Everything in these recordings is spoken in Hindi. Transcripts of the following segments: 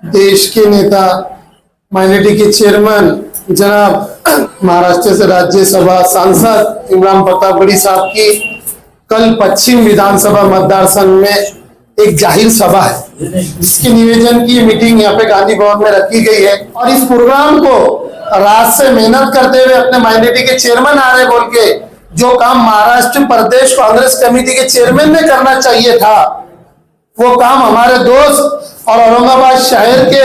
देश के नेता माइनॉरिटी के चेयरमैन जनाब महाराष्ट्र से राज्यसभा सांसद इमरान प्रतापगढ़ी साहब की कल पश्चिम विधानसभा मतदार संघ में एक जाहिर सभा है, जिसके निवेदन की मीटिंग यहाँ पे गांधी भवन में रखी गई है। और इस प्रोग्राम को रात से मेहनत करते हुए अपने माइनॉरिटी के चेयरमैन आ रहे बोल के जो काम महाराष्ट्र प्रदेश कांग्रेस कमेटी के चेयरमैन ने करना चाहिए था, वो काम हमारे दोस्त और औरंगाबाद शहर के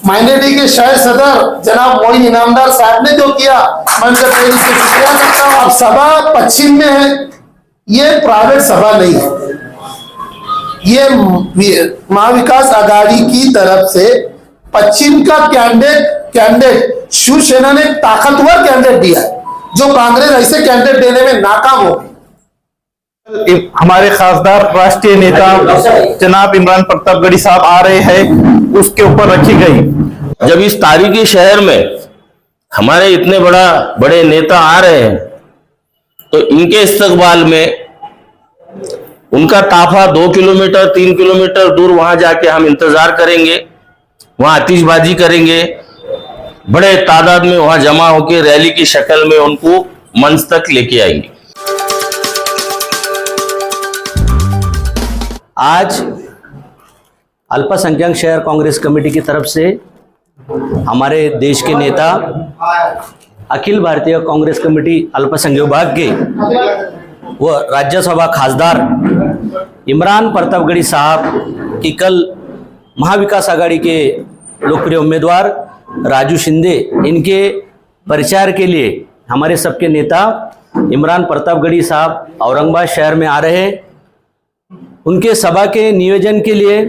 माइनॉरिटी के शहर सदर जनाब मोइन इनामदार साहब ने जो किया, मैं उनसे पहले से शुक्रिया करता हूँ। अब सभा पश्चिम में है, ये प्राइवेट सभा नहीं है, ये महाविकास आघाड़ी की तरफ से पश्चिम का कैंडिडेट शिवसेना ने ताकतवर कैंडिडेट दिया है, जो कांग्रेस ऐसे कैंडिडेट देने में नाकाम हो गई। हमारे खासदार राष्ट्रीय नेता जनाब इमरान प्रतापगढ़ी साहब आ रहे हैं, उसके ऊपर रखी गई। जब इस तारीखी शहर में हमारे इतने बड़े नेता आ रहे हैं, तो इनके इस्तकबाल में उनका ताफा 2 किलोमीटर 3 किलोमीटर दूर वहां जाके हम इंतजार करेंगे, वहां आतिशबाजी करेंगे, बड़े तादाद में वहां जमा होकर रैली की शक्ल में उनको मंच तक लेके आएंगे। आज अल्पसंख्यक शहर कांग्रेस कमेटी की तरफ से हमारे देश के नेता अखिल भारतीय कांग्रेस कमेटी अल्पसंख्यक विभाग के व राज्यसभा खासदार इमरान प्रतापगढ़ी साहब की कल महाविकास आघाड़ी के लोकप्रिय उम्मीदवार राजू शिंदे इनके प्रचार के लिए हमारे सबके नेता इमरान प्रतापगढ़ी साहब औरंगाबाद शहर में आ रहे हैं। उनके सभा के नियोजन के लिए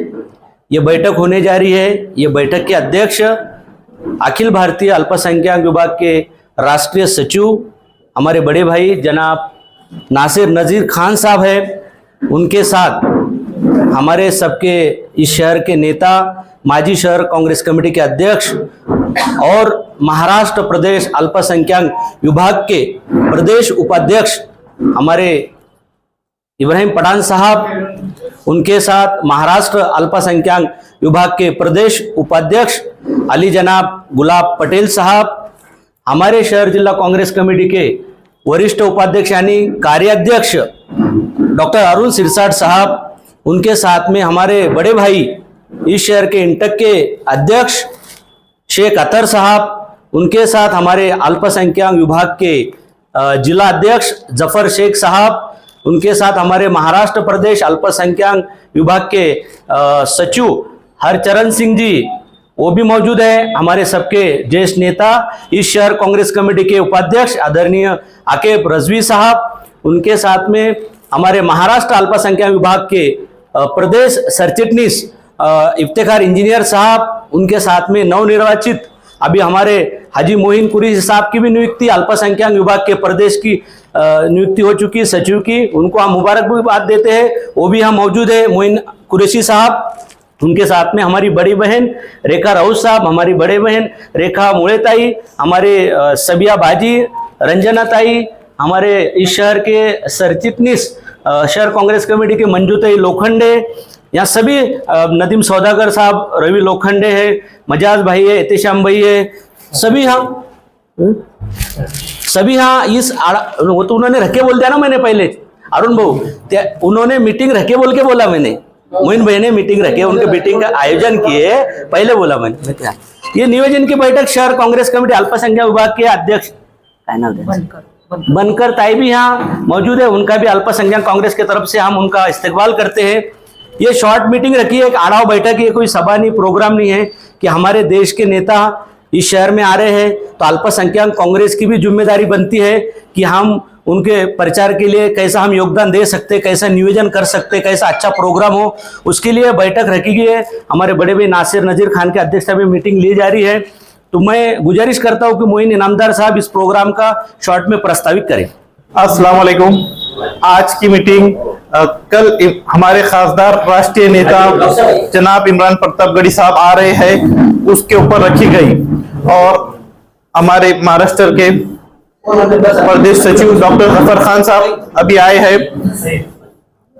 ये बैठक होने जा रही है। ये बैठक के अध्यक्ष अखिल भारतीय अल्पसंख्यक विभाग के राष्ट्रीय सचिव हमारे बड़े भाई जनाब नासिर नज़ीर खान साहब है। उनके साथ हमारे सबके इस शहर के नेता माजी शहर कांग्रेस कमेटी के अध्यक्ष और महाराष्ट्र प्रदेश अल्पसंख्यक विभाग के प्रदेश उपाध्यक्ष हमारे इब्राहिम पठान साहब, उनके साथ महाराष्ट्र अल्पसंख्यक विभाग के प्रदेश उपाध्यक्ष अली जनाब गुलाब पटेल साहब, हमारे शहर जिला कांग्रेस कमेटी के वरिष्ठ उपाध्यक्ष यानी कार्याध्यक्ष डॉक्टर अरुण सिरसाट साहब, उनके साथ में हमारे बड़े भाई इस शहर के इंटक के अध्यक्ष शेख अतर साहब, उनके साथ हमारे अल्पसंख्यक विभाग के जिला अध्यक्ष जफर शेख साहब, उनके साथ हमारे महाराष्ट्र प्रदेश अल्पसंख्यक विभाग के सचिव हरचरण सिंह जी वो भी मौजूद है। हमारे सबके ज्येष्ठ नेता इस शहर कांग्रेस कमेटी के उपाध्यक्ष आदरणीय आकेब रजवी साहब, उनके साथ में हमारे महाराष्ट्र अल्पसंख्यक विभाग के प्रदेश सरचिटनीस इफ्तिखार इंजीनियर साहब, उनके साथ में नवनिर्वाचित अभी हमारे हाजी मोइन कुरैशी साहब की भी नियुक्ति अल्पसंख्यक विभाग के प्रदेश की नियुक्ति हो चुकी सचिव की, उनको हम मुबारकबाद देते हैं। वो भी हम मौजूद है मोइन कुरैशी साहब, उनके साथ में हमारी बड़ी बहन रेखा राउत साहब, हमारी बड़े बहन रेखा मुड़ेताई, हमारे सबिया बाजी, रंजना ताई, हमारे इस शहर के सरचिटनीस शहर कांग्रेस कमेटी के मंजूताई लोखंडे, यहाँ सभी नदीम सौदागर साहब, रवि लोखंडे है, मजाज भाई है, एहतेशाम भाई है, सभी हाँ इस वो तो उन्होंने रखे बोल दिया ना, मैंने पहले अरुण भाऊ उन्होंने मीटिंग रखे बोल के बोला, मैंने मोइन भाई ने मीटिंग रखे, उनके मीटिंग का आयोजन किए पहले बोला मैंने। ये नियोजन की बैठक शहर कांग्रेस कमेटी अल्पसंख्यक विभाग के अध्यक्ष क्या नाम बनकर ताई भी यहाँ मौजूद है, उनका भी अल्पसंख्यक कांग्रेस की तरफ से हम उनका इस्तेकबाल करते हैं। ये शॉर्ट मीटिंग रखी है, एक आड़ाव बैठक, ये कोई सभा नहीं प्रोग्राम नहीं है कि हमारे देश के नेता इस शहर में आ रहे हैं तो अल्पसंख्यक कांग्रेस की भी जिम्मेदारी बनती है कि हम उनके प्रचार के लिए कैसा हम योगदान दे सकते, कैसा नियोजन कर सकते, कैसा अच्छा प्रोग्राम हो, उसके लिए बैठक रखी गई है। हमारे बड़े भाई नासिर नज़ीर खान के अध्यक्षता में मीटिंग ली जा रही है, तो मैं गुजारिश करता हूं कि मोइन इनामदार साहब इस प्रोग्राम का शॉर्ट में प्रस्तावित करें। अस्सलाम वालेकुम। आज की मीटिंग कल हमारे खासदार राष्ट्रीय नेता जनाब इमरान प्रतापगढ़ी साहब आ रहे हैं, उसके ऊपर रखी गई और हमारे महाराष्ट्र के प्रदेश सचिव डॉक्टर जफर खान साहब अभी आए हैं।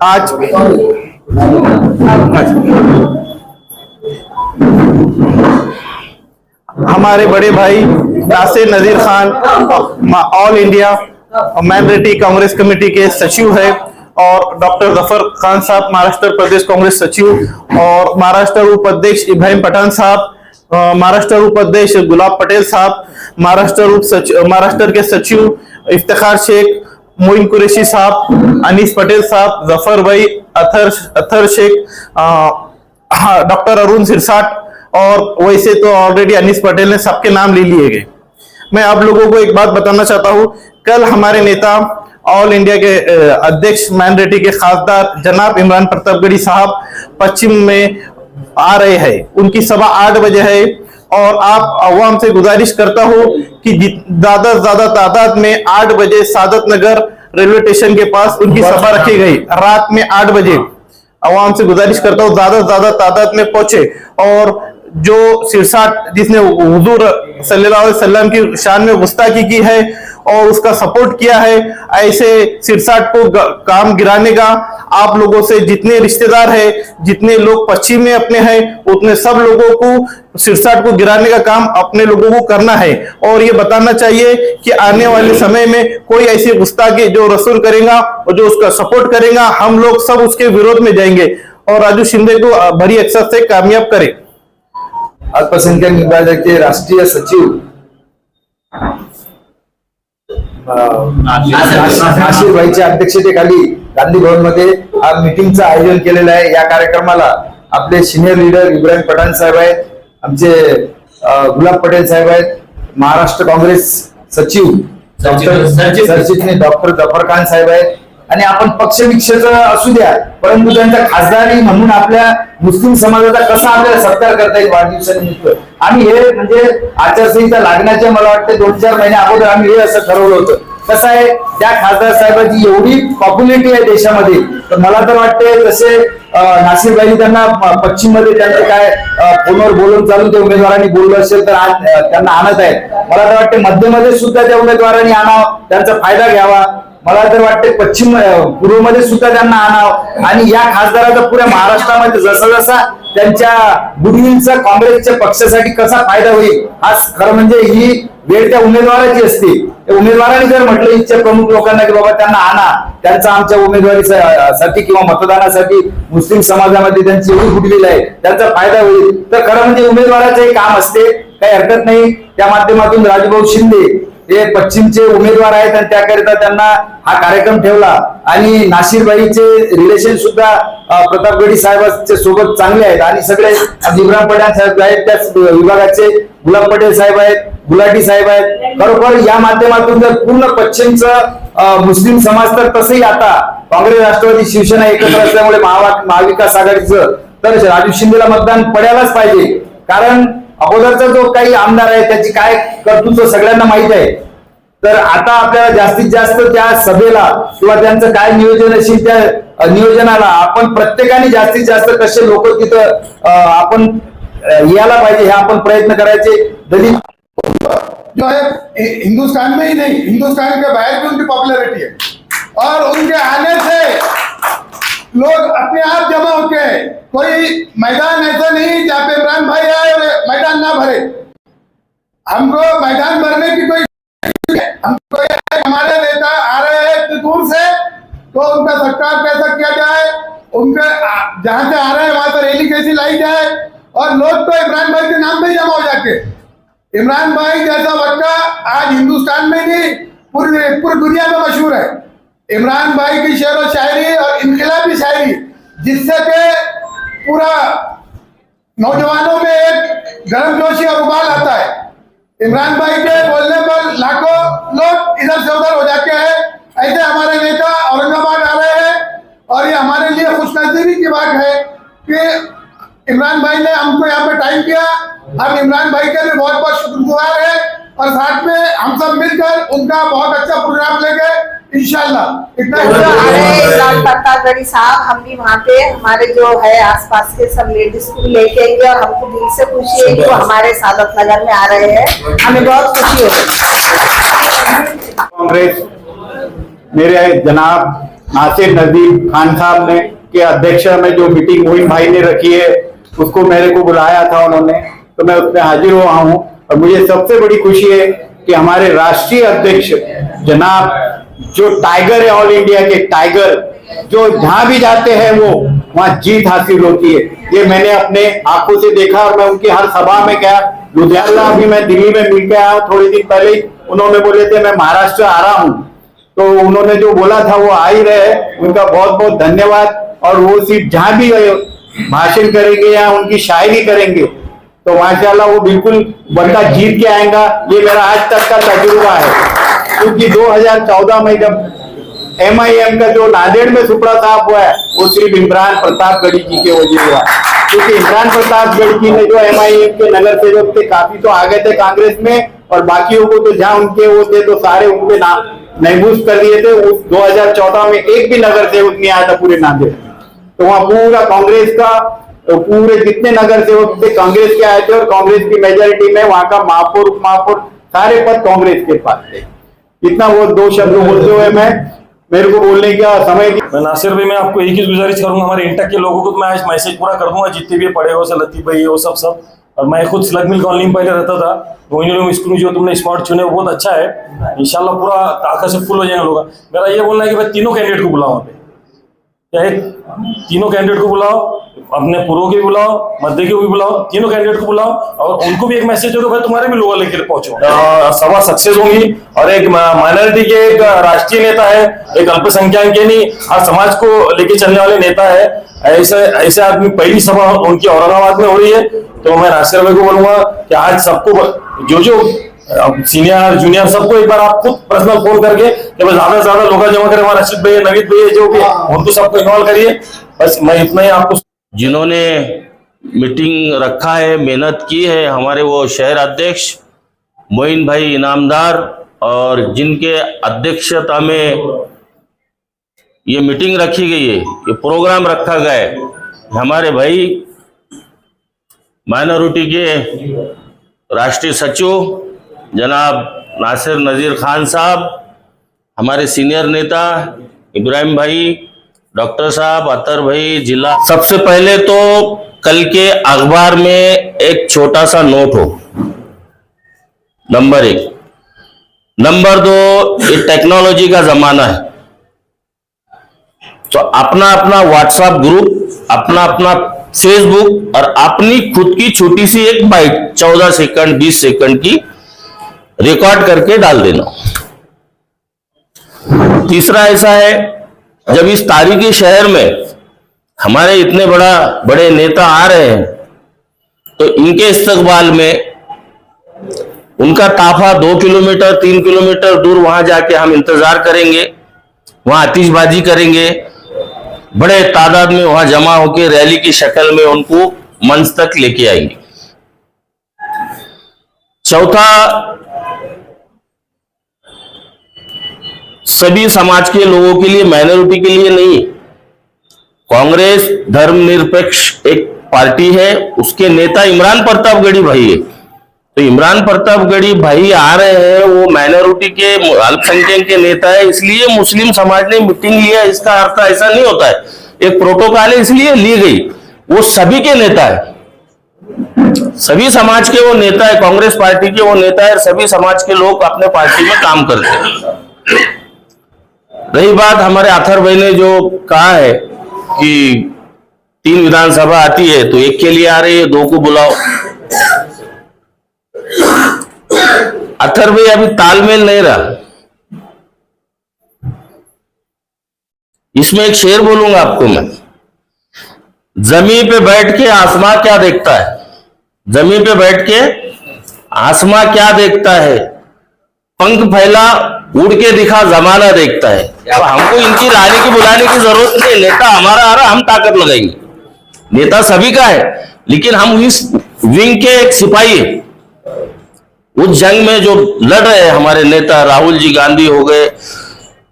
आज हमारे बड़े भाई Nasir Nazir Khan all India minority Congress committee के सचिव है, और डॉक्टर जफर खान साहब महाराष्ट्र प्रदेश कांग्रेस सचिव, और महाराष्ट्र उपाध्यक्ष इब्राहिम पठान साहब, महाराष्ट्र उपाध्यक्ष गुलाब पटेल साहब, महाराष्ट्र के सचिव इफ्तिखार शेख, मोइन कुरैशी साहब, अनीस पटेल साहब, जफर भाई, अथर शेख, डॉक्टर अरुण सिरसाट, और वैसे तो ऑलरेडी अनीस पटेल ने सबके नाम ले लिए गए। मैं आप लोगों को एक बात बताना चाहता हूं, कल हमारे नेता ऑल इंडिया के अध्यक्ष माइनॉरिटी के खासदार जनाब इमरान प्रतापगढ़ी साहब पश्चिम में आ रहे हैं। उनकी सभा 8 बजे है, और आप अवाम से गुजारिश करता हूं कि ज्यादा से ज्यादा तादाद में 8 बजे सादत नगर रेलवे स्टेशन के पास उनकी सभा रखी गई रात में 8 बजे। अवाम से गुजारिश करता हूं ज्यादा से ज्यादा तादाद में पहुंचे, और जो सिरसाट जिसने हुजूर सल्लल्लाहु अलैहि वसल्लम की शान में गुस्ताखी की है और उसका सपोर्ट किया है, ऐसे सिरसाट को काम गिराने का आप लोगों से जितने रिश्तेदार है, जितने लोग पश्चिम में अपने हैं, उतने सब लोगों को सिरसाट को गिराने का काम अपने लोगों को करना है। और ये बताना चाहिए कि आने वाले समय में कोई ऐसी गुस्ताखी जो रसूल करेगा और जो उसका सपोर्ट करेगा, हम लोग सब उसके विरोध में जाएंगे और राजू शिंदे को बड़ी अक्सर से कामयाब करें। अल्पसंख्याक विभागाचे राष्ट्रीय सचिव नासिर भाईच्या अध्यक्षतेखाली गांधी भवन मध्ये हा मीटिंगचं आयोजन केलेलं आहे। या कार्यक्रमाला आपले सिनियर लीडर इब्राहिम पठाण साहेब आहेत, आमचे गुलाब पटेल साहेब आहेत, महाराष्ट्र काँग्रेस सचिव सरचिटणीस डॉक्टर जफर खान साहेब आहेत, आणि आपण पक्षविक्षेचं असू द्या, परंतु त्यांचा खासदारी म्हणून आपल्या मुस्लिम समाजाचा कसा आपल्याला सत्कार करता येईल वाढदिवसानिमित्त, आम्ही हे म्हणजे आचारसंहिता लागण्याच्या मला वाटतं 2-4 महिने अगोदर आम्ही हे असं ठरवलं होतं। कसं आहे, त्या खासदार साहेबांची एवढी पॉप्युलरिटी आहे देशामध्ये, तर मला तर वाटते तसे नासिरबाई त्यांना पश्चिम मध्ये त्यांचे काय फोनवर बोलून चालून ते उमेदवारांनी बोललं असेल तर आज त्यांना आणत आहेत। मला तर वाटते मध्यमध्ये सुद्धा त्या उमेदवारांनी आणावं, त्यांचा फायदा घ्यावा। मला तर वाटते पश्चिम पूर्वमध्ये सुद्धा त्यांना आणावं, आणि या खासदाराचा पुऱ्या महाराष्ट्रामध्ये जसा जसा त्यांच्या गुडविलचा काँग्रेसच्या पक्षासाठी कसा फायदा होईल, हा खरं म्हणजे ही वेळ त्या उमेदवाराची असते। त्या उमेदवारांनी जर म्हटलं इच्छा प्रमुख लोकांना की बाबा त्यांना आणा, त्यांचा आमच्या उमेदवारीसाठी किंवा मतदानासाठी मुस्लिम समाजामध्ये त्यांची एवढी गुडविल आहे, त्यांचा फायदा होईल, तर खरं म्हणजे उमेदवाराचं हे काम असते, काही हरकत नाही। त्या माध्यमातून राजभाऊ शिंदे हे पश्चिमचे उमेदवार आहेत आणि त्याकरिता त्यांना हा कार्यक्रम ठेवला, आणि नासिरबाईचे रिलेशन सुद्धा प्रतापगडी साहेबांच्या सोबत चांगले आहेत, आणि सगळे इब्राहिम पठाण साहेब आहेत त्याच विभागाचे, गुलाब पटेल साहेब आहेत, गुलाटी साहेब आहेत। खरोखर या माध्यमातून जर पूर्ण पश्चिमचं मुस्लिम समाज, तर तसंही आता काँग्रेस राष्ट्रवादी शिवसेना एकत्र असल्यामुळे महाविकास आघाडीचं, तर राजू शिंदेला मतदान पडायलाच पाहिजे, कारण अगोदरचा जो काही आमदार आहे त्याची काय कर्तृत्व सगळ्यांना माहित आहे। तर आता आपल्याला जास्तीत जास्त त्या सभेला किंवा त्यांचं काय नियोजन असेल त्या नियोजनाला आपण प्रत्येकाने जास्तीत जास्त कसे लोक तिथं आपण यायला पाहिजे, हे आपण प्रयत्न करायचे। दलित जो है हिंदुस्तान में ही नहीं, हिंदुस्तान के बाहर भी उनकी पॉपुलैरिटी है, और उनके आने से लोग अपने आप जमा होके, कोई मैदान ऐसा नहीं जहाँ पे इमरान भाई आए और मैदान ना भरे। हमको मैदान भरने की कोई, हमको हमारे नेता आ रहे हैं इतनी दूर से, तो उनका सत्कार कैसा किया जाए, उनके जहाँ से आ रहे हैं वहां से रैली कैसी लाई जाए, और लोग तो इमरान भाई के नाम पे जमा हो जाके। इमरान भाई जैसा वक्ता आज हिंदुस्तान में नहीं पूरी दुनिया में मशहूर है। इमरान भाई की शेर व शायरी और इनकलाबी शायरी, जिससे कि पूरा नौजवानों में एक गर्मजोशी और उबाल आता है। इमरान भाई के बोलने पर लाखों लोग इधर से उधर हो जाते हैं। ऐसे हमारे नेता औरंगाबाद आ रहे हैं, और ये हमारे लिए खुशनसीबी की बात है कि इमरान भाई ने हमको यहाँ पे टाइम किया। हम इमरान भाई के भी बहुत बहुत शुक्रगुजार हैं, और साथ में हम सब मिलकर उनका बहुत अच्छा प्रोग्राम लेंगे इंशाल्लाह। इतना इमरान प्रतापगढ़ी साहब, हम भी वहाँ पे हमारे जो है आसपास के सब लेडीज को लेके आएंगे, और हमको दिल से खुशी है कि वो हमारे सादत नगर में आ रहे हैं, हमें बहुत खुशी हो रही है। कांग्रेस मेरे जनाब नासिर नजीर खान साहब ने के अध्यक्ष में जो मीटिंग मोइन भाई ने रखी है, उसको मेरे को बुलाया था उन्होंने, तो मैं उसमें हाजिर हुआ हूँ। और मुझे सबसे बड़ी खुशी है कि हमारे राष्ट्रीय अध्यक्ष जनाब जो टाइगर है, ऑल इंडिया के टाइगर, जो जहां भी जाते हैं वो वहां जीत हासिल होती है। ये मैंने अपने आंखों से देखा और मैं उनकी हर सभा में गया। लुधियाना अभी मैं दिल्ली में मिल के आया थोड़े दिन पहले ही, उन्होंने बोले थे मैं महाराष्ट्र आ रहा हूं, तो उन्होंने जो बोला था वो आ ही रहे। उनका बहुत बहुत धन्यवाद। और वो सिर्फ जहां भी भाषण करेंगे या उनकी शायरी करेंगे तो माशाल्लाह वो बिल्कुल बंदा जीत के आएगा। ये मेरा आज तक का तजुर्बा है, क्योंकि 2014 में जब MIM का जो नांदेड़ में सुपड़ा साहब हुआ है वो सिर्फ इमरान प्रतापगढ़ी जी के वजह हुआ, क्योंकि इमरान प्रतापगढ़ी जी ने जो MIM के नगर सेवक थे काफी तो आ गए थे कांग्रेस में, और बाकियों को तो जहां उनके वो थे तो सारे उनके नाम महबूस कर दिए थे। उस 2014 में एक भी नगर सेवक नहीं आया था पूरे नांदेड़, तो वहां पूरा कांग्रेस का, तो पूरे जितने नगर सेवक थे कांग्रेस के आए थे और कांग्रेस की मेजोरिटी में वहां का महापौर, उप महापौर सारे पद कांग्रेस के पास थे। इतना वो दो शब्द बोलते हुए मैं मेरे को बोलने का समय मैं नासिर भाई, मैं आपको एक ही गुजारिश करूंगा, हमारे इंटक के लोगों को तो मैं आज मैसेज पूरा कर दूंगा, जितने भी पढ़े हो, लतीफ भाई वो सब। और मैं खुद स्लग मिल कॉलोनी में पहले रहता था, मोइनुल स्कूल में जो तुमने स्पॉट चुने वो बहुत अच्छा है। इंशाल्लाह पूरा ताकत से फुल हो जाएंगे लोग। मेरा ये बोलना है कि भाई तीनों कैंडिडेट को बुलाओ वहाँ पे, चाहे तीनों कैंडिडेट को बुलाओ, अपने पूर्व के भी बुलाओ, मध्य के भी बुलाओ, तीनों कैंडिडेट को बुलाओ और उनको भी एक मैसेज दो भाई तुम्हारे भी लोग लेकर पहुंचो। सभा सक्सेस होंगी। और एक माइनॉरिटी के एक राष्ट्रीय नेता है, एक अल्पसंख्यक के नहीं हर समाज को लेके चलने वाले नेता है, ऐसे आदमी पहली सभा उनकी औरंगाबाद में हो रही है। तो मैं नासिर भाई को बोलूंगा कि आज सबको जो सीनियर जूनियर सबको एक बार आप खुद पर्सनल फोन करके ज्यादा से ज्यादा लोग जमा करें, हमारा रशीद भाई, नवीद भाई, जो भी उनको सबको इन्वॉल्व करिए। बस मैं इतना ही आपको। जिन्होंने मीटिंग रखा है, मेहनत की है, हमारे वो शहर अध्यक्ष मोइन भाई इनामदार, और जिनके अध्यक्षता में ये मीटिंग रखी गई है, ये प्रोग्राम रखा गया है, हमारे भाई माइनॉरिटी के राष्ट्रीय सचिव जनाब नासिर नजीर खान साहब, हमारे सीनियर नेता इब्राहिम भाई, डॉक्टर साहब, अतर भाई, जिला। सबसे पहले तो कल के अखबार में एक छोटा सा नोट हो, नंबर 1। नंबर 2, ये टेक्नोलॉजी का जमाना है, तो अपना अपना व्हाट्सएप ग्रुप, अपना अपना फेसबुक और अपनी खुद की छोटी सी एक बाइट 14 सेकंड 20 सेकंड की रिकॉर्ड करके डाल देना। तीसरा ऐसा है, जब इस तारीखी शहर में हमारे इतने बड़े नेता आ रहे हैं तो इनके इस्तकबाल में उनका ताफा 2 किलोमीटर 3 किलोमीटर दूर वहां जाके हम इंतजार करेंगे, वहां आतिशबाजी करेंगे, बड़े तादाद में वहां जमा होकर रैली की शक्ल में उनको मंच तक लेके आएंगे। चौथा, सभी समाज के लोगों के लिए, माइनॉरिटी के लिए नहीं, कांग्रेस धर्मनिरपेक्ष एक पार्टी है, उसके नेता इमरान प्रतापगढ़ी भाई है। तो इमरान प्रतापगढ़ी भाई आ रहे हैं, वो माइनॉरिटी के अल्पसंख्यक के नेता है, इसलिए मुस्लिम समाज ने मीटिंग लिया। इसका अर्थ ऐसा नहीं होता है, एक प्रोटोकॉल है इसलिए ली गई। वो सभी के नेता है, सभी समाज के वो नेता है, कांग्रेस पार्टी के वो नेता है, सभी समाज के लोग अपने पार्टी में काम करते हैं। रही बात हमारे आथर भाई ने जो कहा है कि 3 विधानसभा आती है तो एक के लिए आ रही है, 2 को बुलाओ। अथर भाई अभी तालमेल नहीं रहा। इसमें एक शेर बोलूंगा आपको मैं, जमीन पे बैठ के आसमां क्या देखता है, जमीन पे बैठ के आसमां क्या देखता है, पंख फैला उड़ के दिखा जमाना देखता है। अब हमको इनकी लाने की बुलाने की जरूरत नहीं, नेता हमारा आ रहा, हम ताकत लगाएंगे। नेता सभी का है, लेकिन हम इस विंग के एक सिपाही है। उस जंग में जो लड़ रहे हैं हमारे नेता, राहुल जी गांधी हो गए,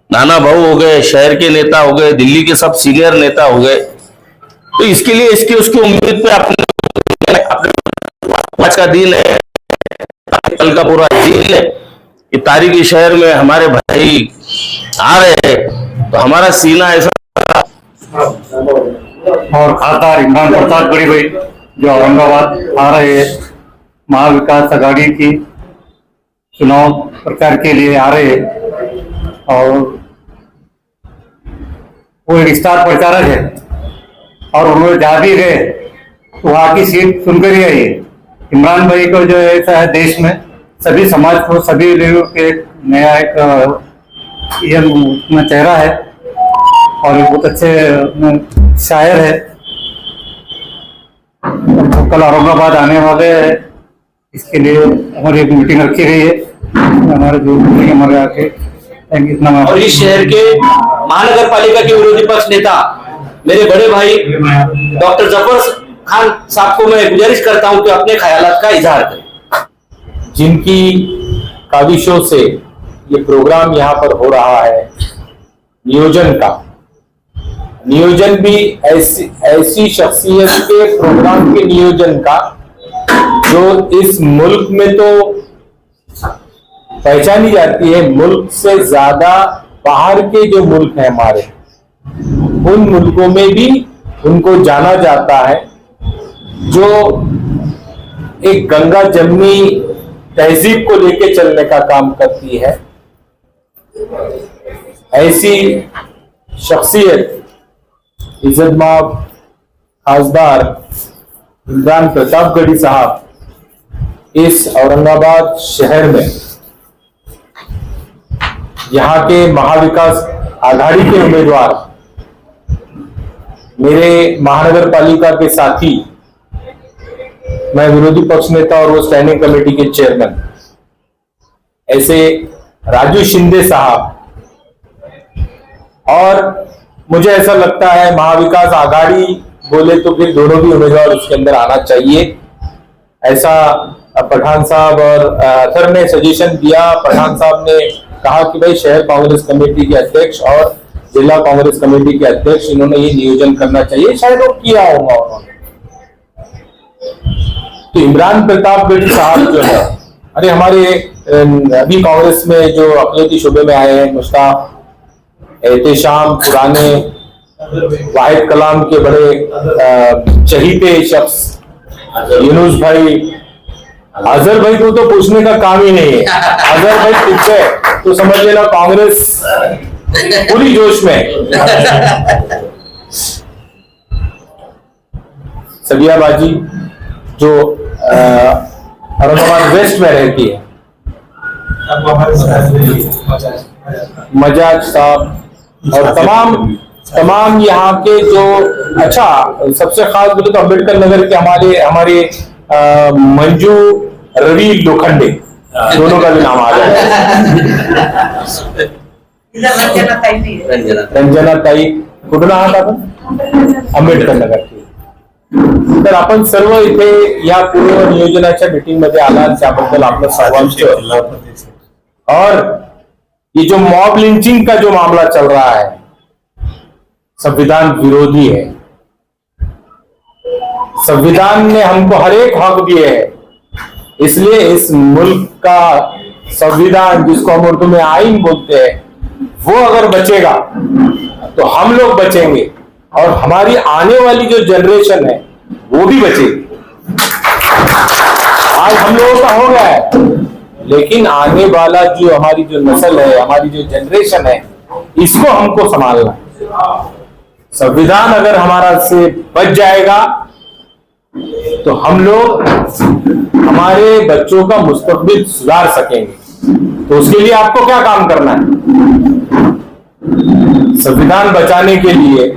नाना भाऊ हो गए, शहर के नेता हो गए, दिल्ली के सब सीनियर नेता हो गए, तो इसके लिए इसकी उसकी उम्मीद पे अपने आज का दिन है, कल का पूरा दिन है, ये तारीखी शहर में हमारे भाई आ रहे हैं, तो हमारा सीना ऐसा। और खासदार इमरान प्रतापगढ़ी भाई जो औरंगाबाद आ रहे हैं, महाविकास आघाड़ी की चुनाव प्रचार के लिए आ रहे हैं और वो एक स्टार प्रचारक है और उन्होंने जहाँ भी गए तो वहाँ की सीट सुनकर ही आई है। इमरान भाई को जो है ऐसा है, देश में सभी समाज को, सभी लोगों के एक नया एक ये चेहरा है और एक बहुत अच्छे शायर है। तो कल औरंगाबाद आने वाले हैं, इसके लिए हमारी एक मीटिंग रखी गई है। हमारे जो हमारे आके इतना और इस शहर के महानगर पालिका के विरोधी पक्ष नेता मेरे बड़े भाई डॉक्टर जफर खान साहब को मैं गुजारिश करता हूं कि अपने ख्यालात का इजहार करें। जिनकी काविशों से ये प्रोग्राम यहाँ पर हो रहा है, नियोजन भी ऐसी शख्सियत के प्रोग्राम के नियोजन का जो इस मुल्क में तो पहचानी जाती है, मुल्क से ज्यादा बाहर के जो मुल्क हैं हमारे, उन मुल्कों में भी उनको जाना जाता है, जो एक गंगा जमनी तहजीब को लेके चलने का काम करती है। ऐसी शख्सियत इज्जतमाब खासदार इमरान प्रतापगढ़ी साहब इस औरंगाबाद शहर में यहाँ के महाविकास आघाड़ी के उम्मीदवार, मेरे महानगर पालिका के साथी, मैं विरोधी पक्ष नेता और वो स्टैंडिंग कमेटी के चेयरमैन ऐसे राजू शिंदे साहब, और मुझे ऐसा लगता है महाविकास आघाड़ी बोले तो फिर दोनों भी उम्मीदवार उसके अंदर आना चाहिए। ऐसा पठान साहब और अथर ने सजेशन दिया। पठान साहब ने कहा कि भाई शहर कांग्रेस कमेटी के अध्यक्ष और जिला कांग्रेस कमेटी के अध्यक्ष, इन्होंने ये नियोजन करना चाहिए, शायद वो किया होगा उन्होंने। तो इमरान प्रतापगढ़ी साहब जो है, अरे हमारे अभी कांग्रेस में जो अकलियती शोबे में आए हैं, मुश्ताक, एहतेशाम, पुराने वाहिद कलाम के बड़े चहीते शख्स यूनुस भाई, अजहर भाई को तो पूछने का काम ही नहीं है। अजहर भाई पूछे तो समझ लेना कांग्रेस पूरी जोश में। सबिया बाजी जो औरंगाबाद वेस्ट में रहती है, मजाज साहब, और तमाम यहाँ के जो, अच्छा सबसे खास बोले तो अम्बेडकर नगर के हमारे मंजू रवि लोखंडे, दोनों का भी नाम आ जाए। रंजना ताई कुठून आहात आपण? आंबेडकर नगर की। तर आपण सर्व इथे या पूर्व नियोजनाच्या मीटिंग मध्ये आलात, त्याबद्दल आपलं सर्वांचं। और ये जो मॉब लिंचिंग का जो मामला चल रहा है, संविधान विरोधी है। संविधान ने हमको हर एक हक दिए हैं, इसलिए इस मुल्क का संविधान, जिसको हम उर्दू में आइन बोलते हैं, वो अगर बचेगा तो हम लोग बचेंगे और हमारी आने वाली जो जनरेशन है वो भी बचेगी। आज हम लोगों का हो गया है, लेकिन आने वाला जो हमारी जो नस्ल है, हमारी जो जनरेशन है, इसको हमको संभालना है। संविधान अगर हमारा से बच जाएगा तो हम लोग हमारे बच्चों का मुस्तकबिल सुधार सकेंगे। तो उसके लिए आपको क्या काम करना है? संविधान बचाने के लिए,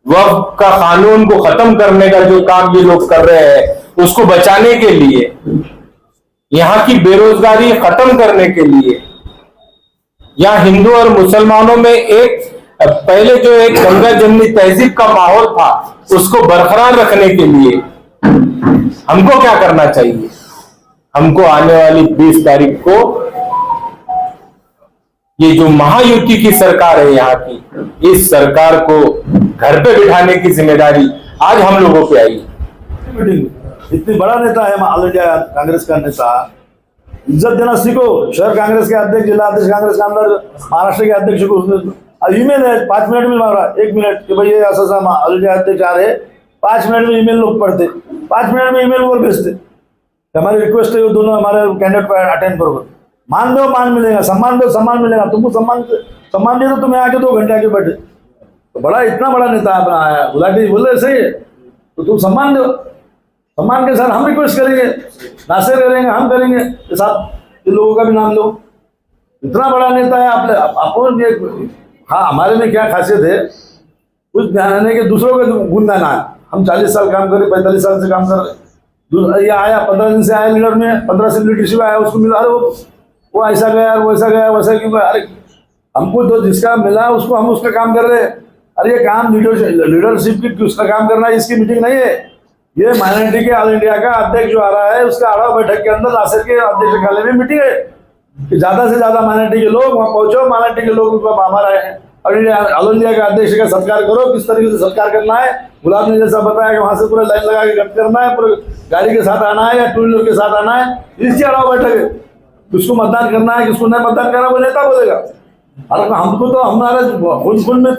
वक्फ का कानून को खत्म करने का जो काम ये लोग कर रहे हैं, उसको बचाने के लिए, यहाँ की बेरोजगारी खत्म करने के लिए, यहाँ हिंदू और मुसलमानों में एक पहले जो एक गंगा जमनी तहजीब का माहौल था, उसको बरकरार रखने के लिए हमको क्या करना चाहिए? हमको आने वाली 20 तारीख को ये जो महायुति की सरकार है यहाँ की, इस सरकार को घर पे बिठाने की जिम्मेदारी आज हम लोगों पे आई। इतनी बड़ा नेता है ऑल इंडिया कांग्रेस का नेता, इज्जत देना सीखो। शहर कांग्रेस के अध्यक्ष, जिला अध्यक्ष कांग्रेस के अंदर, महाराष्ट्र के अध्यक्ष को उसने ईमेल है 5 मिनट में मारा, 1 मिनट कि भाई ये ऐसा ऑल इंडिया अध्यक्ष आ रहे, 5 मिनट में ईमेल लोग पढ़ते, 5 मिनट में ईमेल वो भेजते। हमारी रिक्वेस्ट है वो दोनों हमारे कैंडिडेट को अटेंड करो। मान दो मान मिलेगा, सम्मान दो सम्मान मिलेगा। तुमको सम्मान दिया तो तुम्हें आके 2 घंटे आके बैठे, तो बड़ा इतना बड़ा नेता अपना आया, गुलाटी बोल रहे सही है, तो तुम सम्मान दो। सम्मान के साथ हम रिक्वेस्ट करेंगे, नासिर करेंगे, हम करेंगे के साथ, इन लोगों का भी नाम लो। इतना बड़ा नेता है आप। हाँ, हमारे में क्या खासियत है, कुछ ध्यान है कि दूसरों का गुण गाना है। हम 40 साल काम कर रहे, 45 साल से काम कर रहे। ये आया 15 दिन से आया लीडर में, 15 से लीडरशिप आया, उसको मिला, अरे वो ऐसा गया, वो ऐसा गया, वैसा क्यों गया। अरे हमको तो जिसका मिला उसको हम उसका काम कर रहे हैं। अरे ये काम लीडरशिप की उसका काम करना है, इसकी मीटिंग नहीं है। ये माइनॉरिटी के ऑल इंडिया का अध्यक्ष जो आ रहा है, उसका आड़ा बैठक के अंदर नासिर के अध्यक्षालय में मीटिंग है कि ज्यादा से ज्यादा माइनॉरिटी के लोग वहाँ पहुंचो, माइनॉरिटी के लोग हमारा है ऑल इंडिया का अध्यक्ष का सत्कार करो। किस तरीके से सत्कार करना है, गुलाब ने जैसा बताया कि वहां से पूरा लाइन लगा के गट करना है, पूरे गाड़ी के साथ आना है या 2 व्हीलर के साथ आना है, इसकी अलावा बैठक है। किसको मतदान करना है, किसको नहीं मतदान करना, वो नेता बोलेगा। अरे हमको तो हमारे खून में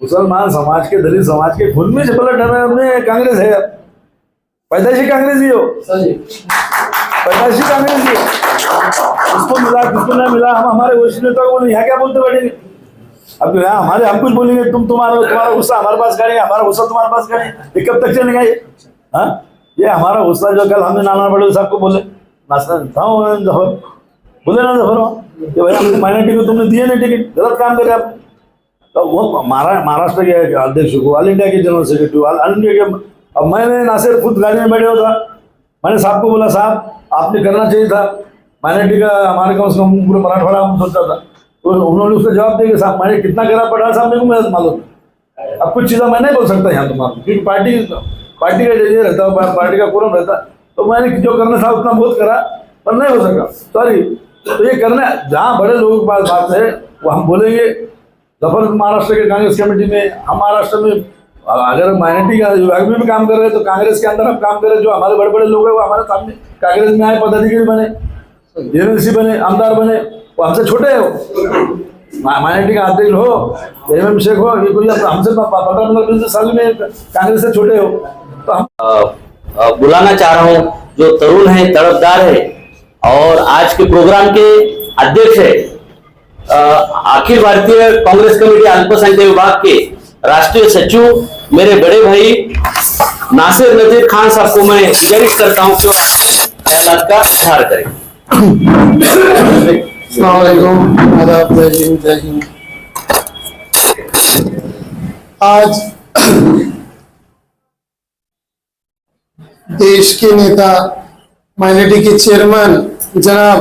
मुसलमान समाज के, दलित समाज के खून में झपला डरने कांग्रेस है। पैदाइशी कांग्रेस ही हो, पैदाइशी कांग्रेस ही हो। किसको मिला किसको नहीं मिला, हम हमारे वरिष्ठ नेताओं को यहाँ क्या बोलते बैठेंगे। अब यहाँ हमारे हम कुछ बोलेंगे, तुम्हारा गुस्सा हमारे पास करेंगे, हमारा गुस्सा तुम्हारे पास करेंगे, ये कब तक चलेगा ये? हाँ, ये हमारा गुस्सा जो कल हमने नाना बड़े साहब को बोले, जफर बोले ना, जफर कि भाई हमने माइनॉरिटी को तुमने दिए नहीं टिकट, गलत काम करे आप। तो वो महाराष्ट्र के अध्यक्ष को, ऑल इंडिया के जनरल सेक्रेटरी, ऑल इंडिया के, अब मैंने नासिर खुद गाड़ी में बैठे हुआ था, मैंने साहब को बोला साहब आपने करना चाहिए था, माइनॉरिटी का हमारे कम से कम पूरे मराठवाड़ा में सोचा था। तो उन्होंने उसका जवाब दिया कि साहब मैंने कितना करा पड़ा साहब मेरे को मैं मालूम। अब कुछ चीज़ें मैं नहीं बोल सकता यहाँ तुम्हारा, क्योंकि पार्टी का ये रहता है, पार्टी का कोरम रहता है, तो मैंने जो करना था उतना बहुत करा, पर नहीं हो सका, सॉरी। तो ये करना, जहाँ बड़े लोगों के पास बात है वो हम बोलेंगे। जफर महाराष्ट्र के कांग्रेस कमेटी में, हम महाराष्ट्र में अगर माइनॉरिटी का विभाग में भी काम कर रहे हैं तो कांग्रेस के अंदर हम काम कर रहे हैं। जो हमारे बड़े बड़े लोग हैं वो हमारे सामने कांग्रेस में आए, पदाधिकारी बने, एमएलसी बने, आमदार बने, वो हमसे छोटे हो। माइनॉरिटी का अध्यक्ष हो, एमएम शेख हो, ये कोई हमसे 15-20 साल में कांग्रेस से छोटे हो। तो हम बुलाना चाह रहा हूँ जो तरुण है, तड़पदार है और आज के प्रोग्राम के अध्यक्ष है, अखिल भारतीय कांग्रेस कमेटी अल्पसंख्यक विभाग के राष्ट्रीय सचिव मेरे बड़े भाई नासिर नजीर खान साहब को मैं गुजारिश करता हूँ कि ख्यालात का इजहार करें। अस्सलाम वालेकुम, आदाब, जय हिंद, जय हिंद। आज देश के नेता, माइनॉरिटी के चेयरमैन जनाब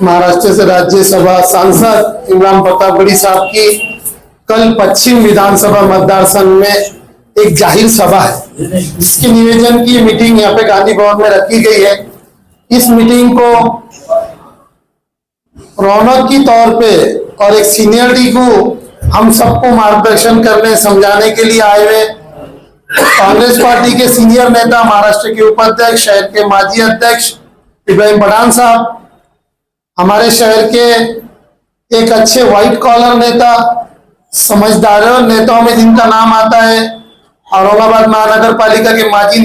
महाराष्ट्र से राज्यसभा सांसद इमरान प्रतापगढ़ी साहब की कल पश्चिम विधानसभा मतदार संघ में एक जाहिर सभा है, जिसके निवेदन की मीटिंग यहाँ पे गांधी भवन में रखी गई है। इस मीटिंग को रौनक की तौर पे और एक सीनियरिटी को हम सबको मार्गदर्शन करने, समझाने के लिए आए हुए कांग्रेस पार्टी के सीनियर नेता, महाराष्ट्र के उपाध्यक्ष, शहर के माजी अध्यक्ष इब्राहिम पठान साहब, हमारे शहर के एक अच्छे व्हाइट कॉलर नेता, समझदार नेताओं में जिनका नाम आता है, औरंगाबाद महानगर पालिका के माजी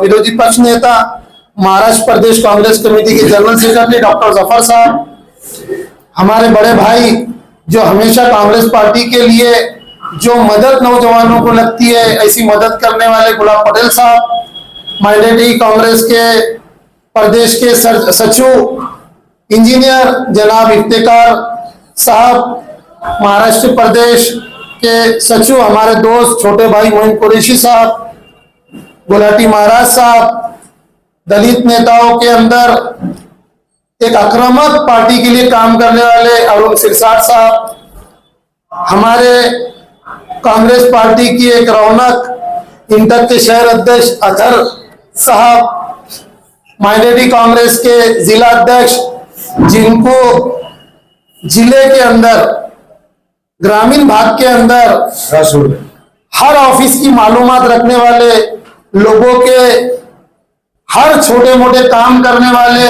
विरोधी पक्ष नेता, महाराष्ट्र प्रदेश कांग्रेस कमेटी के जनरल सेक्रेटरी डॉक्टर जफर साहब, हमारे बड़े भाई जो हमेशा कांग्रेस पार्टी के लिए जो मदद नौजवानों को लगती है ऐसी मदद करने वाले गुलाब पटेल साहब, माइनॉरिटी कांग्रेस के प्रदेश के सचिव इंजीनियर जनाब इफ्तिकार साहब, महाराष्ट्र प्रदेश के सचिव हमारे दोस्त छोटे भाई मोइन कुरैशी साहब, गुलाटी महाराज साहब, दलित नेताओं के अंदर एक आक्रामक पार्टी के लिए काम करने वाले अरुण सिरसाट साहब, हमारे कांग्रेस पार्टी की एक रौनक इंटर के शहर अध्यक्ष अजहर साहब, माइनॉरिटी कांग्रेस के जिला अध्यक्ष, जिनको जिले के अंदर, ग्रामीण भाग के अंदर हर ऑफिस की मालूमात रखने वाले लोगों के हर छोटे मोटे काम करने वाले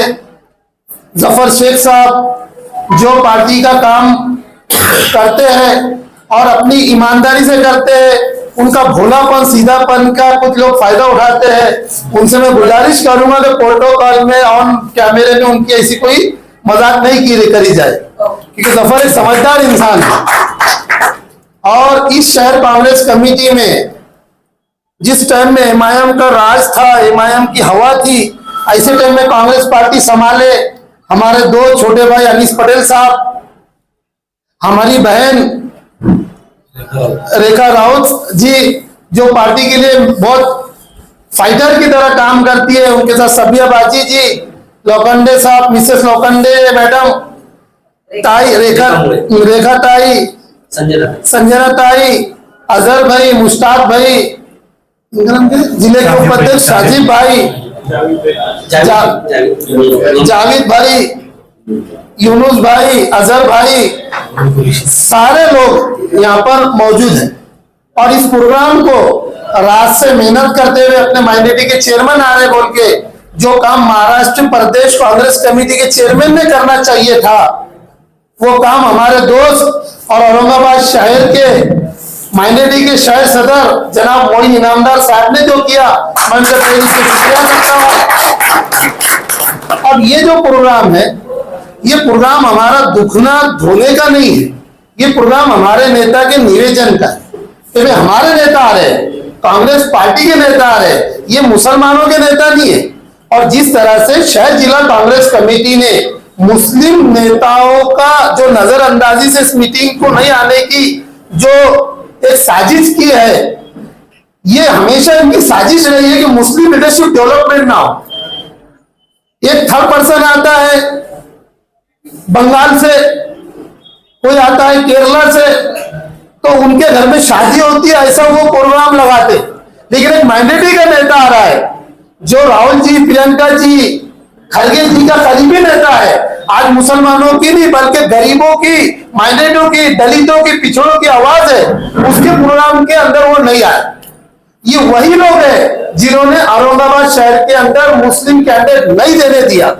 जफर शेख साहब, जो पार्टी का काम करते हैं और अपनी ईमानदारी से करते हैं, उनका भोलापन सीधापन का कुछ लोग फायदा उठाते हैं। उनसे मैं गुजारिश करूंगा कि प्रोटोकॉल में ऑन कैमरे में उनकी ऐसी कोई मजाक नहीं करी जाए, क्योंकि जफर एक समझदार इंसान है। और इस शहर कांग्रेस कमेटी में जिस टाइम में एमआईएम का राज था, एमआईएम की हवा थी, ऐसे टाइम में कांग्रेस पार्टी संभाले हमारे दो छोटे भाई अनीस पटेल साहब, हमारी बहन रेखा राउत जी जो पार्टी के लिए बहुत फाइटर की तरह काम करती है, उनके साथ सबिया बाजी जी, लोखंडे साहब, मिसेस लोखंडे मैडम, ताई रेखा ताई, संजना ताई, अजहर भाई, मुश्ताक भाई, जिले के उपाध्यक्ष साजिब भाई, जावेद भाई, यूनुस भाई, अजहर भाई, सारे लोग यहाँ पर मौजूद हैं। और इस प्रोग्राम को रात से मेहनत करते हुए अपने माइनॉरिटी के चेयरमैन आ रहे बोल के जो काम महाराष्ट्र प्रदेश कांग्रेस कमेटी के चेयरमैन ने करना चाहिए था, वो काम हमारे दोस्त और औरंगाबाद शहर के माइनॉरिटी के शहर सदर जनाब मोइन इनामदार साहब ने जो किया, मैं उनसे पहले से शुक्रिया करता हूँ। अब ये जो प्रोग्राम है, ये प्रोग्राम हमारा दुखना धोने का नहीं है, ये प्रोग्राम हमारे नेता के निवेदन का है कि भाई हमारे नेता आ रहे हैं, कांग्रेस पार्टी के नेता आ रहे हैं, ये मुसलमानों के नेता नहीं है। और जिस तरह से शहर जिला कांग्रेस कमेटी ने मुस्लिम नेताओं का जो नजरअंदाजी से इस मीटिंग को नहीं आने की जो एक साजिश की है, ये हमेशा इनकी साजिश रही है कि मुस्लिम लीडरशिप डेवलपमेंट ना हो। एक थर्ड पर्सन आता है बंगाल से, कोई आता है केरला से, तो उनके घर में शादी होती है, ऐसा वो प्रोग्राम लगाते। लेकिन एक माइनॉरिटी का नेता आ रहा है जो राहुल जी, प्रियंका जी, खड़गे जी का करीबी नेता है, आज मुसलमानों की नहीं बल्कि गरीबों की, माइनॉरिटियों की, दलितों की, पिछड़ों की आवाज है, उसके प्रोग्राम के अंदर वो नहीं आए। ये वही लोग हैं जिन्होंने औरंगाबाद शहर के अंदर मुस्लिम कैंडिडेट नहीं देने दिया,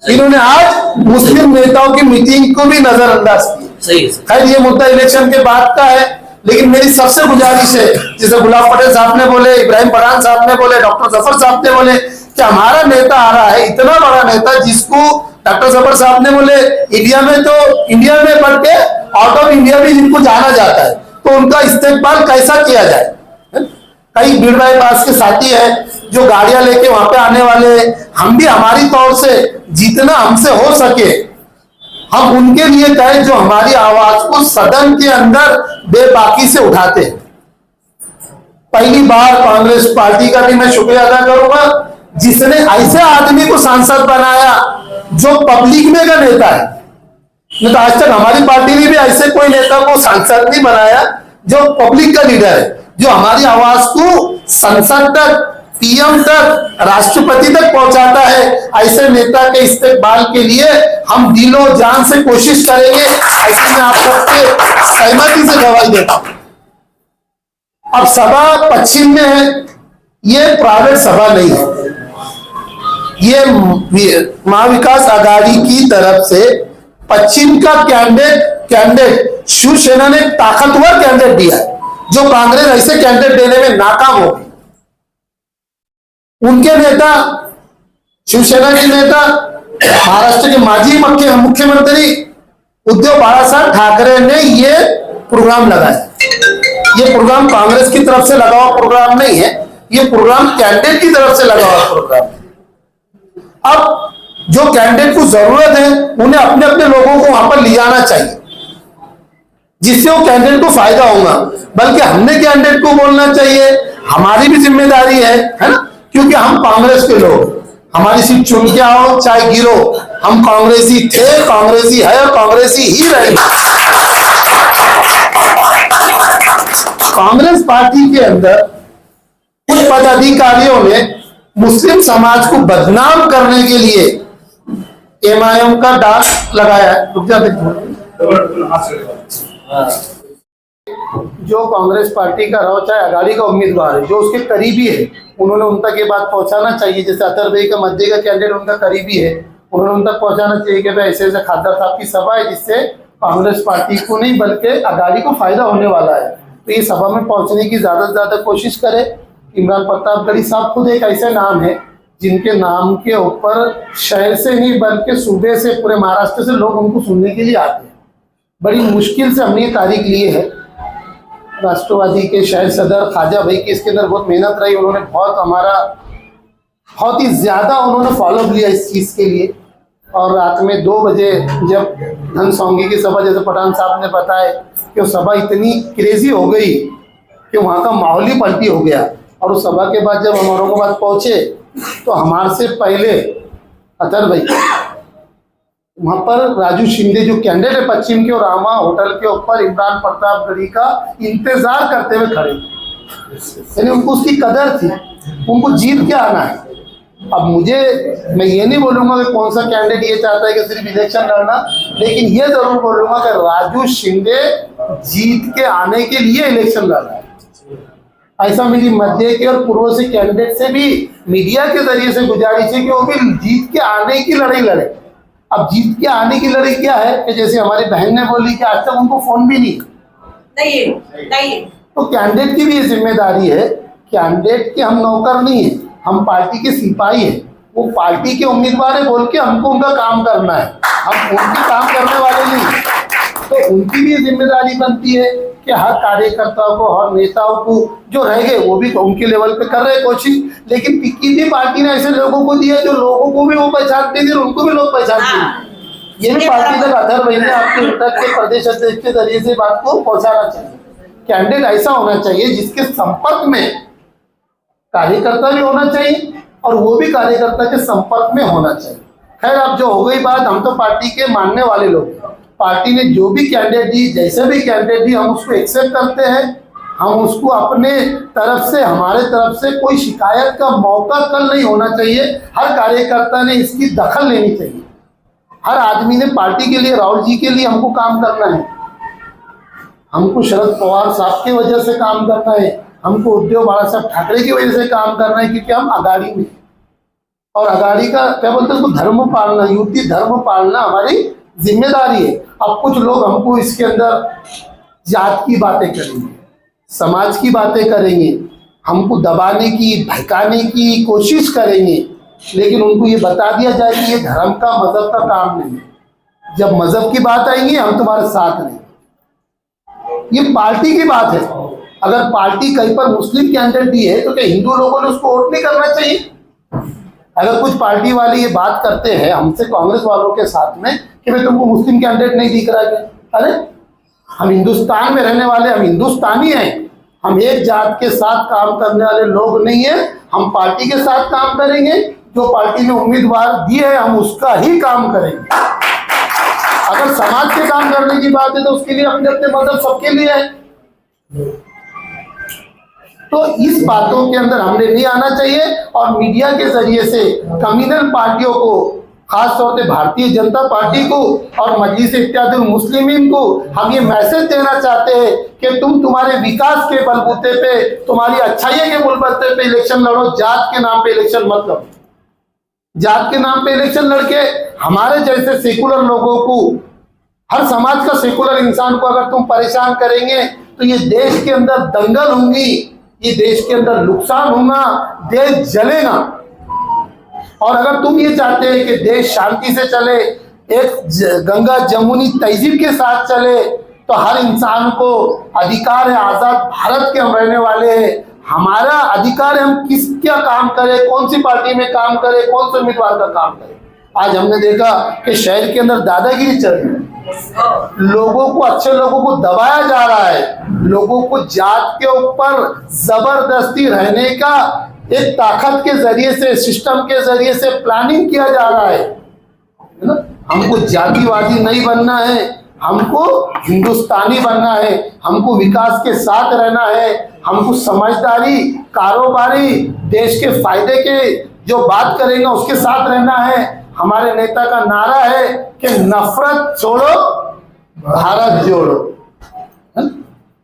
इन्होंने आज मुस्लिम नेताओं की मीटिंग को भी नजरअंदाज किया। खैर ये मुद्दा इलेक्शन के बाद का है, लेकिन मेरी सबसे गुजारिश है, जैसे गुलाब पटेल साहब ने बोले, इब्राहिम पठान साहब ने बोले, डॉक्टर जफर साहब ने बोले कि हमारा नेता आ रहा है, इतना बड़ा नेता जिसको डॉक्टर जफर साहब ने बोले इंडिया में तो इंडिया में बढ़ के आउट ऑफ इंडिया भी जिनको जाना जाता है, तो उनका इस्तेमाल कैसा किया जाए। कई भीड़ बाईपास के साथी हैं जो गाड़ियां लेके वहां पे आने वाले, हम भी हमारी तौर से जितना हमसे हो सके हम उनके लिए कहें जो हमारी आवाज को सदन के अंदर बेबाकी से उठाते हैं। पहली बार कांग्रेस पार्टी का भी मैं शुक्रिया अदा करूंगा जिसने ऐसे आदमी को सांसद बनाया जो पब्लिक में का नेता है। नहीं तो आज तक हमारी पार्टी ने भी ऐसे कोई नेता को सांसद नहीं बनाया जो पब्लिक का लीडर है, जो हमारी आवाज को संसद तक, पीएम तक, राष्ट्रपति तक पहुंचाता है। ऐसे नेता के इस्तेमाल के लिए हम दिलो जान से कोशिश करेंगे, ऐसे मैं आप सबके सहमति से गवाही देता हूं। अब सभा पश्चिम में है, ये प्राइवेट सभा नहीं है, ये महाविकास आघाड़ी की तरफ से पश्चिम का कैंडिडेट शिवसेना ने ताकतवर कैंडिडेट दिया है, जो कांग्रेस ऐसे कैंडिडेट देने में नाकाम हो गई। उनके नेता, शिवसेना के नेता, महाराष्ट्र के माजी मुख्यमंत्री उद्धव बाळासाहेब ठाकरे ने ये प्रोग्राम लगाया। ये प्रोग्राम कांग्रेस की तरफ से लगा हुआ प्रोग्राम नहीं है, ये प्रोग्राम कैंडिडेट की तरफ से लगा हुआ प्रोग्राम है। अब जो कैंडिडेट को जरूरत है उन्हें अपने अपने लोगों को वहां पर ले जाना चाहिए, जिससे वो कैंडिडेट को फायदा होगा। बल्कि हमने कैंडिडेट को बोलना चाहिए, हमारी भी जिम्मेदारी है ना, क्योंकि हम कांग्रेस के लोग, हमारी सीट चुन के आओ चाहे गिरो, हम कांग्रेसी थे, कांग्रेसी है और कांग्रेसी ही रहेंगे। कांग्रेस पार्टी के अंदर कुछ पदाधिकारियों ने मुस्लिम समाज को बदनाम करने के लिए एमआईएम का डांस लगाया है। जो कांग्रेस पार्टी का रहो चाहे आघाड़ी का उम्मीदवार है, जो उसके करीबी है, उन्होंने उन तक ये बात पहुंचाना चाहिए। जैसे अतर भाई का मध्य का कैंडिडेट उनका करीबी है, उन्होंने उन तक पहुंचाना चाहिए कि भाई ऐसे ऐसे खादर साहब की सभा है जिससे कांग्रेस पार्टी को नहीं बल्कि आघाड़ी को फायदा होने वाला है। तो ये सभा में पहुंचने की ज्यादा से ज्यादा कोशिश करे। इमरान प्रतापगढ़ी साहब खुद एक ऐसे नाम है जिनके नाम के ऊपर शहर से नहीं बल्कि सूबे से, पूरे महाराष्ट्र से लोग उनको सुनने के लिए आते हैं। बड़ी मुश्किल से हमने ये तारीख ली है। राष्ट्रवादी के शहर सदर ख्वाजा भाई की इसके अंदर बहुत मेहनत रही, उन्होंने बहुत ही ज्यादा उन्होंने फॉलो किया इस चीज के लिए। और रात में 2 बजे जब धनसौंगी की सभा, जैसे पठान साहब ने बताया कि वो सभा इतनी क्रेजी हो गई कि वहाँ का माहौल ही पलटी हो गया। और उस सभा के बाद जब हम औरंगाबाद पहुंचे तो हमारे से पहले अतर भाई वहाँ पर राजू शिंदे जो कैंडिडेट है पश्चिम के, और रामा होटल के ऊपर इमरान प्रतापगढ़ी का इंतजार करते हुए खड़े, यानी उनको उसकी कदर थी, उनको जीत के आना है। अब मैं ये नहीं बोलूंगा कि कौन सा कैंडिडेट ये चाहता है कि सिर्फ इलेक्शन लड़ना, लेकिन ये जरूर बोलूंगा कि राजू शिंदे जीत के आने के लिए इलेक्शन लड़ रहा है। ऐसा मेरी मध्य के और पूर्व से कैंडिडेट से भी मीडिया के जरिए से गुजारिश है कि वो भी जीत के आने की लड़ाई लड़े। अब जीत के आने की लड़ाई क्या है कि जैसे हमारी बहन ने बोली कि आज तक उनको फोन भी नहीं, तो कैंडिडेट की भी ये जिम्मेदारी है। कैंडिडेट के हम नौकर नहीं है, हम पार्टी के सिपाही हैं। वो पार्टी के उम्मीदवार है बोल के हमको उनका काम करना है, हम उनके काम करने वाले नहीं। तो उनकी भी जिम्मेदारी बनती है कि हर कार्यकर्ताओं को, हर नेताओं को जो रह गए वो भी उनके लेवल पे कर रहे कोशिश। लेकिन किसी पार्टी ने ऐसे लोगों को दिया जो लोगों को भी वो पहचानते थे, उनको भी लोग पहचानते हैं। ये भी पार्टी तक अधर भाई ने आपके तक के प्रदेश अध्यक्ष के जरिए से बात को पहुंचाना चाहिए। कैंडिडेट ऐसा होना चाहिए जिसके संपर्क में कार्यकर्ता भी होना चाहिए और वो भी कार्यकर्ता के संपर्क में होना चाहिए। खैर, अब जो हो गई बात, हम तो पार्टी के मानने वाले लोग हैं। पार्टी ने जो भी कैंडिडेट दी, जैसे भी कैंडिडेट दी, हम उसको एक्सेप्ट करते हैं। हम उसको अपने तरफ से, हमारे तरफ से कोई शिकायत का मौका कल नहीं होना चाहिए। हर कार्यकर्ता ने इसकी दखल लेनी चाहिए। हर आदमी ने पार्टी के लिए, राहुल जी के लिए हमको काम करना है, हमको शरद पवार साहब की वजह से काम करना है, हमको उद्धव बाला साहब ठाकरे की वजह से काम करना है, क्योंकि हम अगाड़ी में, और अगाड़ी का क्या बोलते हैं उसको, धर्म पालना, युति धर्म पालना हमारी जिम्मेदारी है। अब कुछ लोग हमको इसके अंदर जात की बातें करेंगे, समाज की बातें करेंगे, हमको दबाने की, भड़काने की कोशिश करेंगे, लेकिन उनको ये बता दिया जाए कि ये धर्म का, मजहब का काम नहीं है। जब मजहब की बात आएंगी हम तुम्हारे साथ नहीं। ये पार्टी की बात है। अगर पार्टी कहीं पर मुस्लिम कैंडिडेट भी है तो क्या हिंदू लोगों ने उसको वोट नहीं करना चाहिए? अगर कुछ पार्टी वाले ये बात करते हैं हमसे, कांग्रेस वालों के साथ में, कि भाई तुमको मुस्लिम कैंडिडेट नहीं दिख रहा क्या? अरे हम हिंदुस्तान में रहने वाले, हम हिंदुस्तानी हैं, हम एक जात के साथ काम करने वाले लोग नहीं है। हम पार्टी के साथ काम करेंगे, जो पार्टी ने उम्मीदवार दिए है हम उसका ही काम करेंगे। अगर समाज के काम करने की बात है तो उसके लिए अपने अपने मजहब सबके लिए है। तो इस बातों के अंदर हमने नहीं आना चाहिए। और मीडिया के जरिए से कम्युनल पार्टियों को, खासतौर से भारतीय जनता पार्टी को और मजलिस इत्तेहादुल मुस्लिमीन को हम ये मैसेज देना चाहते हैं कि तुम तुम्हारे विकास के बलबूते पे, तुम्हारी अच्छाई के बलबूते पे इलेक्शन लड़ो, जात के नाम पे इलेक्शन मत लड़ो। जात के नाम पे इलेक्शन लड़के हमारे जैसे सेकुलर लोगों को, हर समाज का सेकुलर इंसान को अगर तुम परेशान करेंगे तो ये देश के अंदर दंगल होंगी, ये देश के अंदर नुकसान होगा, देश जलेगा। और अगर तुम ये चाहते हैं कि देश शांति से चले, एक गंगा जमुनी तहजीब के साथ चले, तो हर इंसान को अधिकार है, आजाद भारत के हम रहने वाले हैं, हमारा अधिकार है हम किस क्या काम करें, कौन सी पार्टी में काम करें, कौन से उम्मीदवार का काम करें। आज हमने देखा कि शहर के अंदर दादागिरी चल रही है, लोगों को, अच्छे लोगों को दबाया जा रहा है, लोगों को जात के ऊपर जबरदस्ती रहने का एक ताकत के जरिए से, सिस्टम के जरिए से प्लानिंग किया जा रहा है ना। हमको जातिवादी नहीं बनना है, हमको हिंदुस्तानी बनना है, हमको विकास के साथ रहना है, हमको समझदारी, कारोबारी, देश के फायदे के जो बात करेंगे उसके साथ रहना है। हमारे नेता का नारा है कि नफरत छोड़ो, भारत जोड़ो।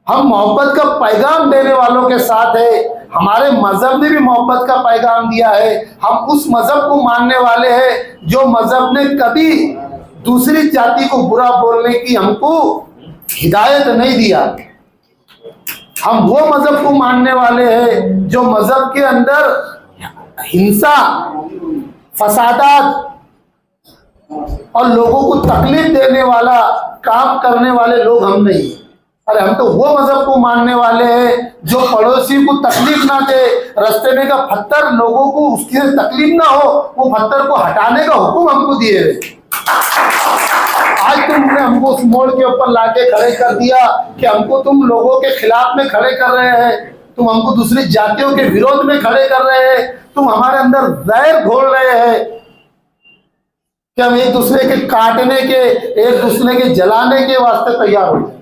हम मोहब्बत का पैगाम देने वालों के साथ है। हमारे मजहब ने भी मोहब्बत का पैगाम दिया है। हम उस मजहब को मानने वाले हैं जो मजहब ने कभी दूसरी जाति को बुरा बोलने की हमको हिदायत नहीं दिया। हम वो मजहब को मानने वाले हैं जो मजहब के अंदर हिंसा, फसादात और लोगों को तकलीफ देने वाला काम करने वाले लोग हम नहीं। अरे हम तो वो मजहब को मानने वाले हैं जो पड़ोसी को तकलीफ ना दे, रास्ते में का पत्थर लोगों को उसकी तकलीफ ना हो, वो पत्थर को हटाने का हुक्म हमको दिए है। आज तुमने हमको उस मोड़ के ऊपर लाके खड़े कर दिया कि हमको तुम लोगों के खिलाफ में खड़े कर रहे हैं, तुम हमको दूसरी जातियों के विरोध में खड़े कर रहे हैं, तुम हमारे अंदर जहर घोल रहे हैं कि हम एक दूसरे के काटने के, एक दूसरे के जलाने के वास्ते तैयार हो जाए।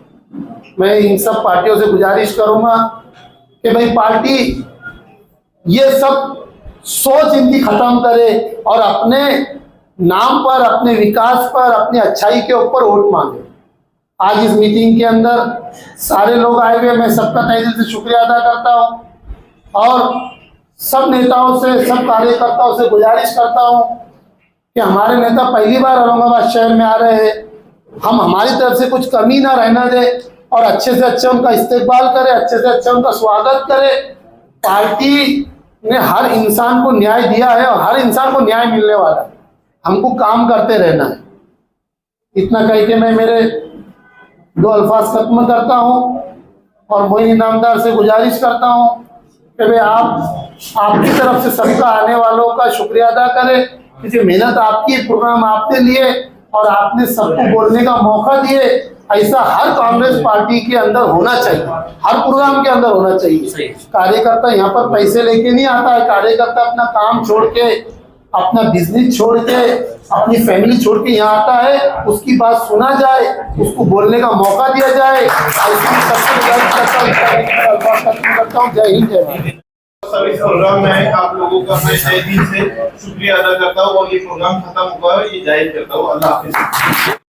मैं इन सब पार्टियों से गुजारिश करूंगा कि भाई पार्टी ये सब सोच इनकी खत्म करे और अपने नाम पर, अपने विकास पर, अपनी अच्छाई के ऊपर वोट मांगे। आज इस मीटिंग के अंदर सारे लोग आए हुए, मैं सबका तहे दिल से शुक्रिया अदा करता हूं और सब नेताओं से, सब कार्यकर्ताओं से गुजारिश करता हूं कि हमारे नेता पहली बार औरंगाबाद शहर में आ रहे हैं, हम हमारी तरफ से कुछ कमी ना रहना दे और अच्छे से अच्छा उनका इस्तेकबाल करें, अच्छे से अच्छा उनका स्वागत करें। पार्टी ने हर इंसान को न्याय दिया है और हर इंसान को न्याय मिलने वाला है, हमको काम करते रहना है। इतना कह के मैं मेरे 2 अल्फाज खत्म करता हूं और मोइन इनामदार से गुजारिश करता हूं कि वे आपकी तरफ से सबका आने वालों का शुक्रिया अदा करें, क्योंकि मेहनत आपकी, प्रोग्राम आपने लिए और आपने सबको बोलने का मौका दिए। ऐसा हर कांग्रेस पार्टी के अंदर होना चाहिए, हर प्रोग्राम के अंदर होना चाहिए। कार्यकर्ता यहाँ पर पैसे लेके नहीं आता है, कार्यकर्ता अपना काम छोड़ के, अपना बिजनेस छोड़ के, अपनी फैमिली छोड़ के यहाँ आता है, उसकी बात सुना जाए, उसको बोलने का मौका दिया जाए। जय हिंद, जय भारत। सभी प्रोग्राम में आप लोगों का मैं तहे दिल से शुक्रिया अदा करता हूँ और ये प्रोग्राम खत्म हुआ है, ये जाहिर करता हूँ। अल्लाह हाफिज।